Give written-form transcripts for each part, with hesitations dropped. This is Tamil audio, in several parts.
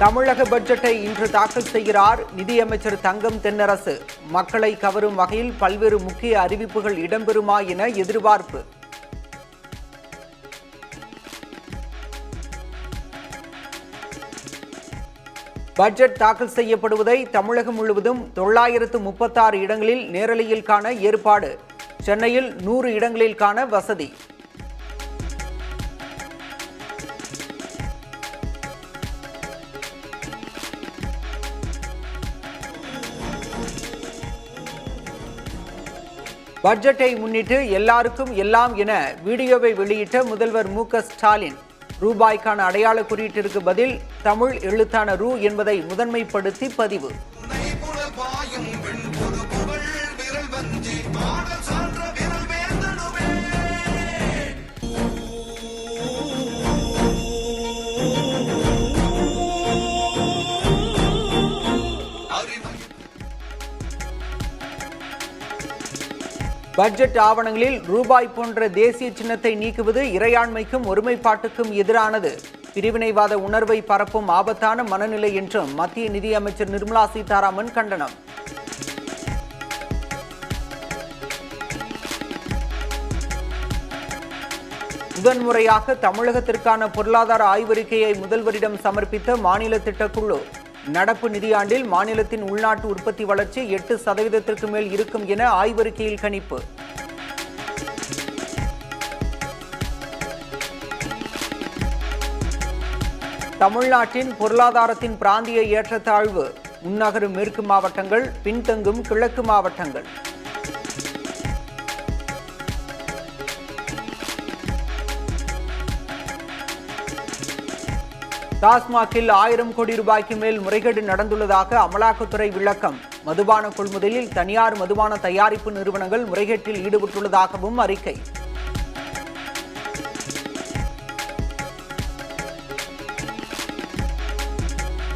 தமிழக பட்ஜெட்டை இன்று தாக்கல் செய்கிறார் நிதியமைச்சர் தங்கம் தென்னரசு. மக்களை கவரும் வகையில் பல்வேறு முக்கிய அறிவிப்புகள் இடம்பெறுமா என எதிர்பார்ப்பு. பட்ஜெட் தாக்கல் செய்யப்படுவதை தமிழகம் முழுவதும் 936 இடங்களில் நேரலையில் காண ஏற்பாடு. சென்னையில் 100 இடங்களில் காண வசதி. பட்ஜெட்டை முன்னிட்டு எல்லாருக்கும் எல்லாம் என வீடியோவை வெளியிட்ட முதல்வர் மு.க.ஸ்டாலின். ரூபாய்க்கான அடையாள குறியீட்டிற்கு பதில் தமிழ் எழுத்தான ரூ என்பதை முதன்மைப்படுத்தி பதிவு. பட்ஜெட் ஆவணங்களில் ரூபாய் போன்ற தேசிய சின்னத்தை நீக்குவது இறையாண்மைக்கும் ஒருமைப்பாட்டுக்கும் எதிரானது. பிரிவினைவாத உணர்வை பரப்பும் ஆபத்தான மனநிலை என்றும் மத்திய நிதியமைச்சர் நிர்மலா சீதாராமன் கண்டனம். முதன்முறையாக தமிழகத்திற்கான பொருளாதார ஆய்வறிக்கையை முதல்வரிடம் சமர்ப்பித்த மாநில திட்டக்குழு. நடப்பு நிதியாண்டில் மாநிலத்தின் உள்நாட்டு உற்பத்தி வளர்ச்சி 8% மேல் இருக்கும் என ஆய்வறிக்கையில் கணிப்பு. தமிழ்நாட்டின் பொருளாதாரத்தின் பிராந்திய ஏற்றத்தாழ்வு. முன்னகரும் மேற்கு மாவட்டங்கள், பின்தங்கும் கிழக்கு மாவட்டங்கள். டாஸ்மாகில் 1000 கோடி ரூபாய்க்கு மேல் முறைகேடு நடந்துள்ளதாக அமலாக்கத்துறை விளக்கம். மதுபான கொள்முதலில் தனியார் மதுபான தயாரிப்பு நிறுவனங்கள் முறைகேட்டில் ஈடுபட்டுள்ளதாகவும் அறிக்கை.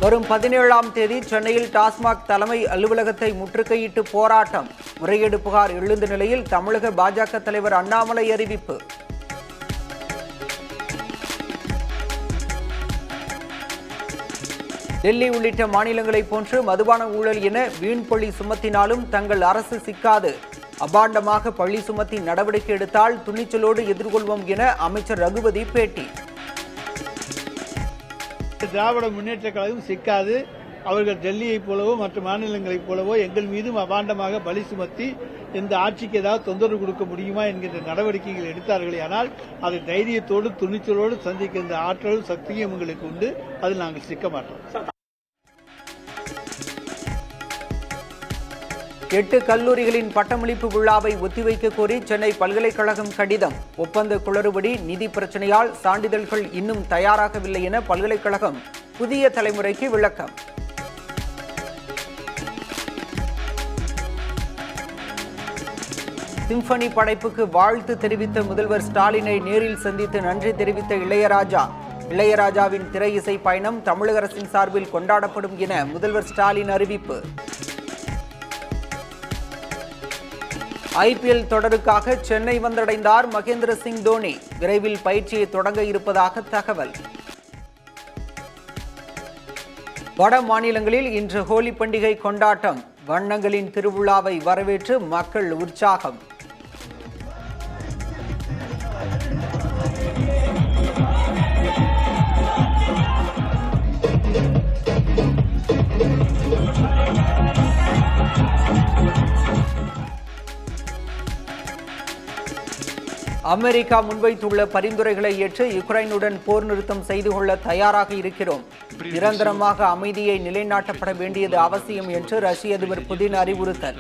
வரும் 17ஆம் தேதி சென்னையில் டாஸ்மாக் தலைமை அலுவலகத்தை முற்றுகையிட்டு போராட்டம். முறைகேடு புகார் எழுந்த நிலையில் தமிழக பாஜக தலைவர் அண்ணாமலை அறிவிப்பு. டெல்லி உள்ளிட்ட மாநிலங்களைப் போன்று மதுபான ஊழல் என வீண் பழி சுமத்தினாலும் தங்கள் அரசு சிக்காது. அபாண்டமாக பழி சுமத்தி நடவடிக்கை எடுத்தால் துணிச்சலோடு எதிர்கொள்வோம் என அமைச்சர் ரகுபதி பேட்டி. திராவிட முன்னேற்ற கழகம் சிக்காது. அவர்கள் டெல்லியைப் போலவோ மற்ற மாநிலங்களைப் போலவோ எங்கள் மீதும் அபாண்டமாக பலி சுமத்தி இந்த ஆட்சிக்கு ஏதாவது தொந்தரவு கொடுக்க முடியுமா என்கின்ற நடவடிக்கைகள் எடுத்தார்களே, ஆனால் அதை தைரியத்தோடு துணிச்சலோடு சந்திக்கின்ற ஆற்றலும் சக்தியும் எங்களுக்கு உண்டு. அதில் நாங்கள் சிக்க மாட்டோம். 8 கல்லூரிகளின் பட்டமளிப்பு விழாவை ஒத்திவைக்க கோரி சென்னை பல்கலைக்கழகம் கடிதம். ஒப்பந்த குளறுபடி, நிதி பிரச்சனையால் சான்றிதழ்கள் இன்னும் தயாராகவில்லை என பல்கலைக்கழகம் புதிய தலைமுறைக்கு விளக்கம். சிம்பனி படைப்புக்கு வாழ்த்து தெரிவித்த முதல்வர் ஸ்டாலினை நேரில் சந்தித்து நன்றி தெரிவித்த இளையராஜா. இளையராஜாவின் திரை இசை பயணம் தமிழக அரசின் சார்பில் கொண்டாடப்படும் என முதல்வர் ஸ்டாலின் அறிவிப்பு. IPL தொடருக்காக சென்னை வந்தடைந்தார் மகேந்திர சிங் தோனி. விரைவில் பயிற்சியை தொடங்க இருப்பதாக தகவல். வட மாநிலங்களில் இன்று ஹோலி பண்டிகை கொண்டாட்டம். வண்ணங்களின் திருவிழாவை வரவேற்று மக்கள் உற்சாகம். அமெரிக்கா முன்வைத்துள்ள பரிந்துரைகளை ஏற்று யுக்ரைனுடன் போர் நிறுத்தம் செய்து கொள்ள தயாராக இருக்கிறோம். நிரந்தரமாக அமைதியை நிலைநாட்டப்பட வேண்டியது அவசியம் என்று ரஷ்ய அதிபர் புதின் அறிவுறுத்தல்.